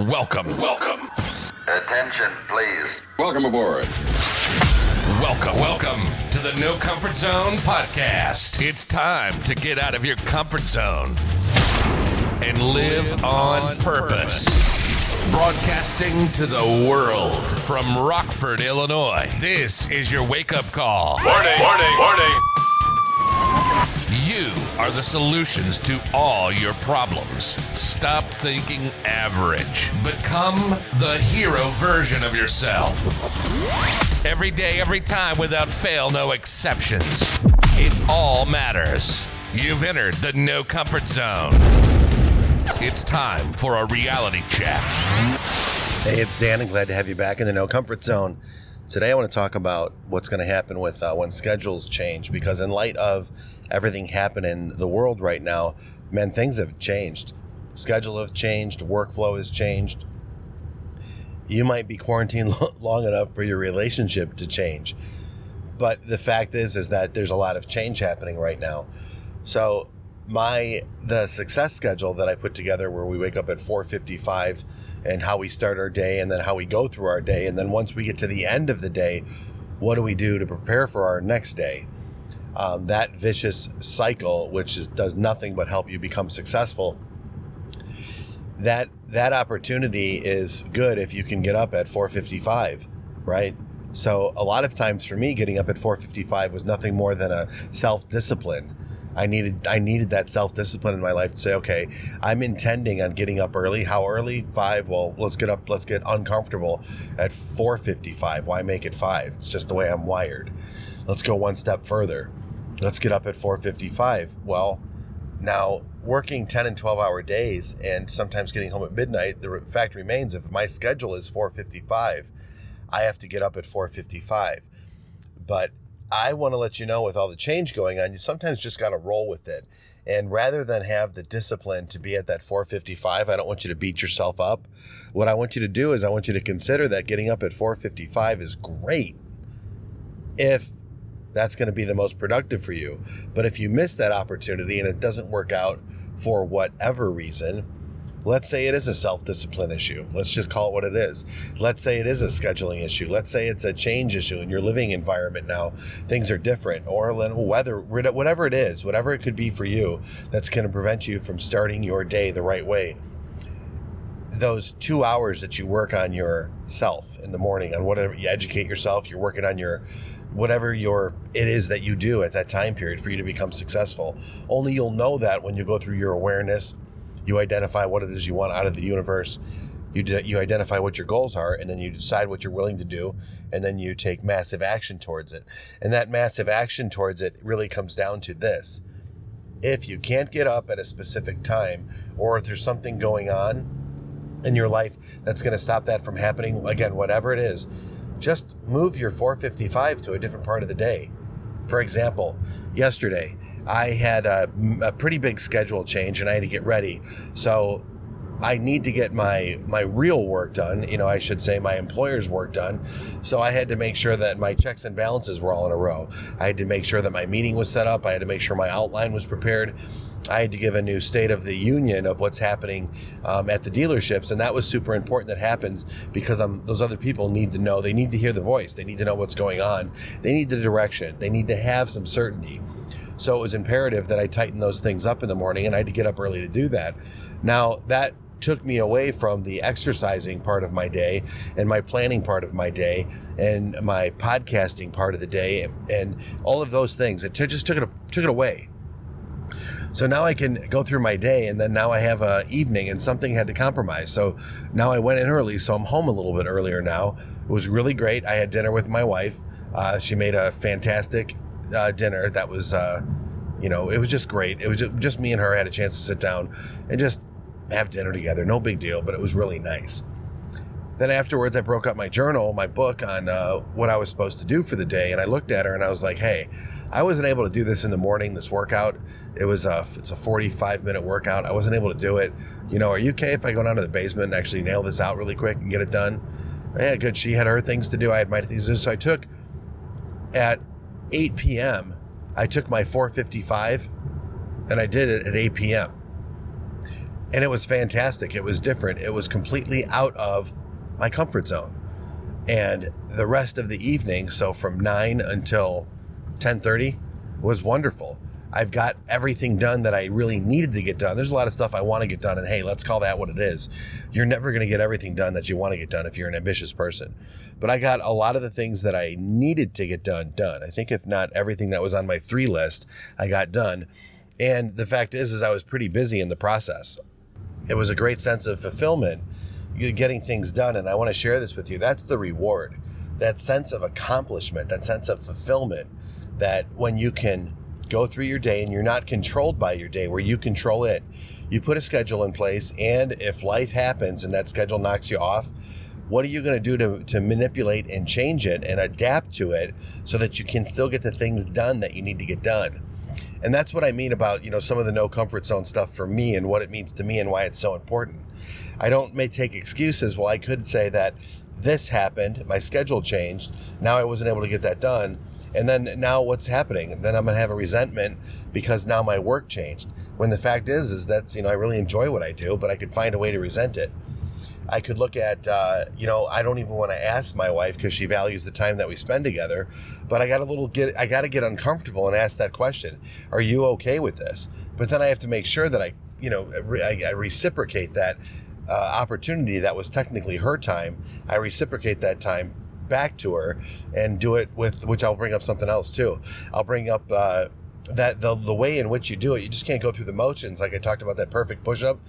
Welcome. Attention, please. Welcome aboard. Welcome to the No Comfort Zone podcast. It's time to get out of your comfort zone and live on purpose. Broadcasting to the world from Rockford, Illinois. This is your wake-up call. Warning. You are the solutions to all your problems. Stop thinking average. Become the hero version of yourself. Every day, every time, without fail, no exceptions. It all matters. You've entered the No Comfort Zone. It's time for a reality check. Hey, it's Dan, and glad to have you back in the No Comfort Zone. Today I want to talk about what's going to happen with when schedules change, because in light of everything happening in the world right now, man, things have changed. Schedule have changed, workflow has changed. You might be quarantined long enough for your relationship to change. But the fact is that there's a lot of change happening right now. So the success schedule that I put together, where we wake up at 4:55 and how we start our day and then how we go through our day. And then once we get to the end of the day, what do we do to prepare for our next day? That vicious cycle, which does nothing but help you become successful. That opportunity is good if you can get up at 4:55, right? So a lot of times for me, getting up at 4:55 was nothing more than a self-discipline. I needed that self-discipline in my life to say, okay, I'm intending on getting up early. How early? 5. Well, let's get uncomfortable at 4:55. Why make it 5? It's just the way I'm wired. Let's go one step further. Let's get up at 4:55. Well, now working 10 and 12-hour days and sometimes getting home at midnight, the fact remains, if my schedule is 4:55, I have to get up at 4:55. But I want to let you know, with all the change going on, you sometimes just got to roll with it. And rather than have the discipline to be at that 4:55, I don't want you to beat yourself up. What I want you to do is I want you to consider that getting up at 4:55 is great if that's going to be the most productive for you. But if you miss that opportunity and it doesn't work out for whatever reason, let's say it is a self-discipline issue. Let's just call it what it is. Let's say it is a scheduling issue. Let's say it's a change issue in your living environment now. Things are different, or weather, whatever it is, whatever it could be for you that's going to prevent you from starting your day the right way. Those 2 hours that you work on yourself in the morning, on whatever, you educate yourself, you're working on whatever it is that you do at that time period for you to become successful. Only you'll know that when you go through your awareness. You identify what it is you want out of the universe. You identify what your goals are, and then you decide what you're willing to do, and then you take massive action towards it. And that massive action towards it really comes down to this. If you can't get up at a specific time, or if there's something going on in your life that's going to stop that from happening, again, whatever it is, just move your 4:55 to a different part of the day. For example, yesterday, I had a pretty big schedule change and I had to get ready. So I need to get my real work done. I should say my employer's work done. So I had to make sure that my checks and balances were all in a row. I had to make sure that my meeting was set up. I had to make sure my outline was prepared. I had to give a new state of the union of what's happening at the dealerships. And that was super important that happens, because those other people need to know. They need to hear the voice. They need to know what's going on. They need the direction. They need to have some certainty. So it was imperative that I tighten those things up in the morning, and I had to get up early to do that. Now, that took me away from the exercising part of my day and my planning part of my day and my podcasting part of the day and all of those things. It just took it away. So now I can go through my day, and then now I have a evening, and something had to compromise. So now I went in early, so I'm home a little bit earlier now. It was really great. I had dinner with my wife. She made a fantastic dinner that was, it was just great. It was just me and her had a chance to sit down and just have dinner together. No big deal, but it was really nice. Then afterwards, I broke up my journal, my book, on what I was supposed to do for the day. And I looked at her and I was like, hey, I wasn't able to do this in the morning, this workout. It's a 45-minute workout. I wasn't able to do it. Are you okay if I go down to the basement and actually nail this out really quick and get it done? Yeah, good. She had her things to do. I had my things to do. So I took, at 8 p.m., I took my 4:55 and I did it at 8 p.m. And it was fantastic. It was different. It was completely out of my comfort zone. And the rest of the evening, so from 9 until 10:30, was wonderful. I've got everything done that I really needed to get done. There's a lot of stuff I want to get done, and hey, let's call that what it is. You're never going to get everything done that you want to get done if you're an ambitious person. But I got a lot of the things that I needed to get done. I think if not everything that was on my 3 list, I got done. And the fact is I was pretty busy in the process. It was a great sense of fulfillment, getting things done. And I want to share this with you. That's the reward, that sense of accomplishment, that sense of fulfillment, that when you can go through your day and you're not controlled by your day, where you control it. You put a schedule in place, and if life happens and that schedule knocks you off, what are you going to do to manipulate and change it and adapt to it so that you can still get the things done that you need to get done? And that's what I mean about, some of the no comfort zone stuff for me and what it means to me and why it's so important. I may take excuses. Well, I could say that this happened, my schedule changed, now I wasn't able to get that done. And then now what's happening? And then I'm going to have a resentment because now my work changed. When the fact is that's, I really enjoy what I do, but I could find a way to resent it. I could look at, I don't even want to ask my wife because she values the time that we spend together, but I got to get uncomfortable and ask that question. Are you okay with this? But then I have to make sure that I reciprocate that opportunity that was technically her time. I reciprocate that time back to her and do it with, which I'll bring up something else too. I'll bring up that the way in which you do it, you just can't go through the motions. Like I talked about that perfect push-up.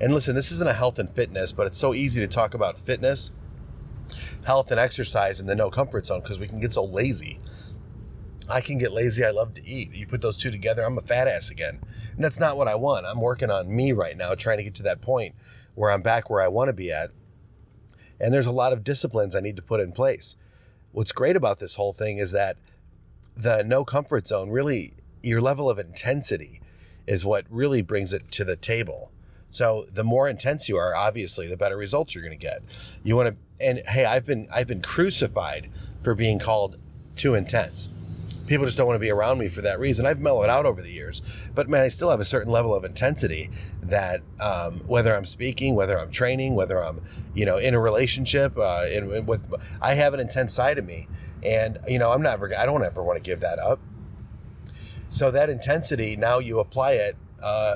And listen, this isn't a health and fitness, but it's so easy to talk about fitness, health, and exercise in the no comfort zone because we can get so lazy. I can get lazy. I love to eat. You put those two together, I'm a fat ass again. And that's not what I want. I'm working on me right now, trying to get to that point where I'm back where I want to be at. And there's a lot of disciplines I need to put in place. What's great about this whole thing is that the no comfort zone, really, your level of intensity is what really brings it to the table. So the more intense you are, obviously, the better results you're going to get. You want to, and hey, I've been crucified for being called too intense. People just don't want to be around me for that reason. I've mellowed out over the years, but man, I still have a certain level of intensity that whether I'm speaking, whether I'm training, whether I'm, in a relationship, I have an intense side of me, and I don't ever want to give that up. So that intensity, now you apply it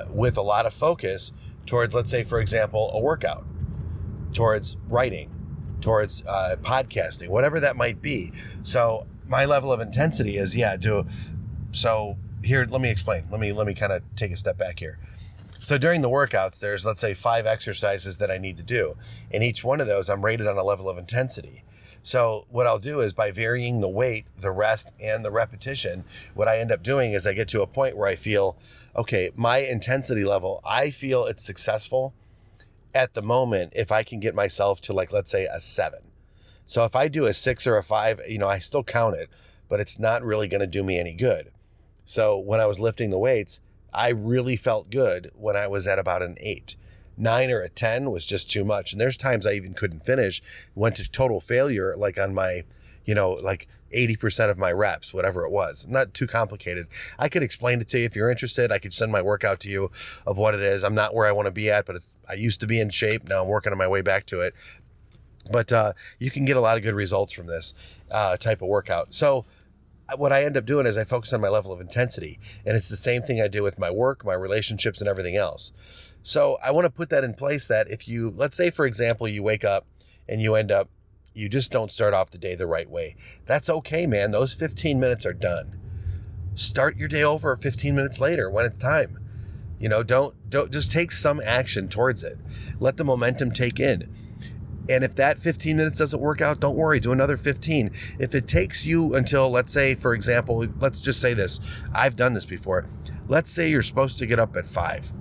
with a lot of focus towards, let's say, for example, a workout, towards writing, towards podcasting, whatever that might be. So my level of intensity is, so here, let me explain. Let me kind of take a step back here. So during the workouts, there's, let's say, 5 exercises that I need to do. And each one of those, I'm rated on a level of intensity. So what I'll do is by varying the weight, the rest, and the repetition, what I end up doing is I get to a point where I feel, okay, my intensity level, I feel it's successful at the moment if I can get myself to, like, let's say a 7. So if I do a 6 or a 5, I still count it, but it's not really going to do me any good. So when I was lifting the weights, I really felt good when I was at about an 8. 9 or a 10 was just too much. And there's times I even couldn't finish, went to total failure, like on my, like 80% of my reps, whatever it was. Not too complicated. I could explain it to you if you're interested. I could send my workout to you of what it is. I'm not where I want to be at, but I used to be in shape. Now I'm working on my way back to it. But you can get a lot of good results from this type of workout. So what I end up doing is I focus on my level of intensity. And it's the same thing I do with my work, my relationships, and everything else. So I want to put that in place that if you, let's say, for example, you wake up and you just don't start off the day the right way. That's okay, man. Those 15 minutes are done. Start your day over 15 minutes later when it's time. Don't just take some action towards it. Let the momentum take in. And if that 15 minutes doesn't work out, don't worry, do another 15. If it takes you until, let's say, for example, let's just say this. I've done this before. Let's say you're supposed to get up at 5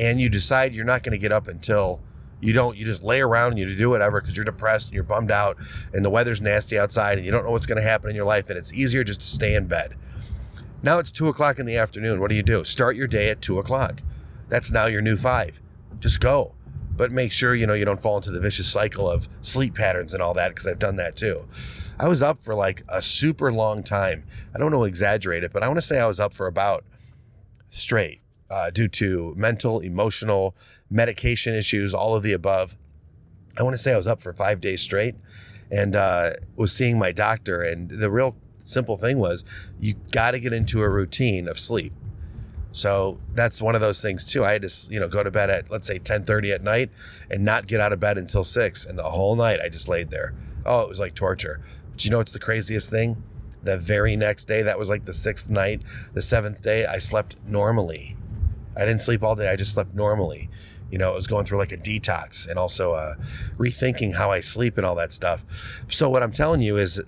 and you decide you're not going to get up until you just lay around and you do whatever because you're depressed and you're bummed out and the weather's nasty outside and you don't know what's going to happen in your life and it's easier just to stay in bed. Now it's 2:00 in the afternoon. What do? Start your day at 2:00. That's now your new 5. Just go. But make sure, you don't fall into the vicious cycle of sleep patterns and all that, because I've done that too. I was up for like a super long time. I don't want to exaggerate it, but I want to say I was up for about straight due to mental, emotional, medication issues, all of the above. I want to say I was up for 5 days straight and was seeing my doctor. And the real simple thing was you got to get into a routine of sleep. So that's one of those things too. I had to, go to bed at, let's say 10:30 at night and not get out of bed until 6. And the whole night I just laid there. Oh, it was like torture. But it's the craziest thing? The very next day, that was like the 6th night, the 7th day, I slept normally. I didn't sleep all day. I just slept normally. I was going through like a detox and also rethinking how I sleep and all that stuff. So what I'm telling you is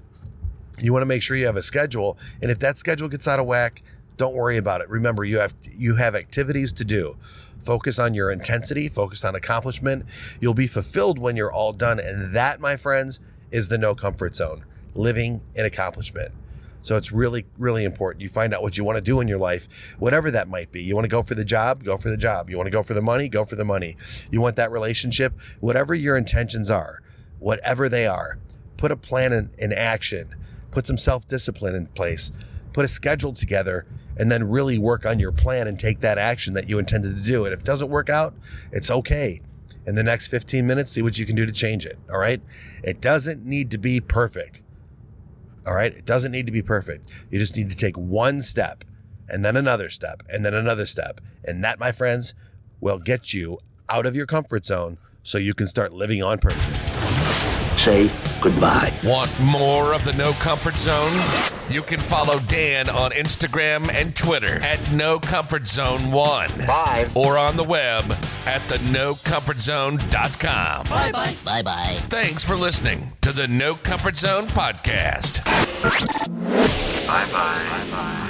you want to make sure you have a schedule. And if that schedule gets out of whack, don't worry about it. Remember, you have activities to do. Focus on your intensity, focus on accomplishment. You'll be fulfilled when you're all done. And that, my friends, is the no comfort zone, living in accomplishment. So it's really, really important. You find out what you want to do in your life, whatever that might be. You want to go for the job? Go for the job. You want to go for the money? Go for the money. You want that relationship? Whatever your intentions are, whatever they are, put a plan in action. Put some self-discipline in place. Put a schedule together and then really work on your plan and take that action that you intended to do. And if it doesn't work out, it's okay. In the next 15 minutes, see what you can do to change it. All right. It doesn't need to be perfect. All right. It doesn't need to be perfect. You just need to take one step and then another step and then another step. And that, my friends, will get you out of your comfort zone so you can start living on purpose. Say goodbye. Want more of the No Comfort Zone? You can follow Dan on Instagram and Twitter at NoComfortZone1. 5. Or on the web at thenocomfortzone.com. Bye-bye. Bye-bye. Thanks for listening to the No Comfort Zone podcast. Bye-bye. Bye-bye.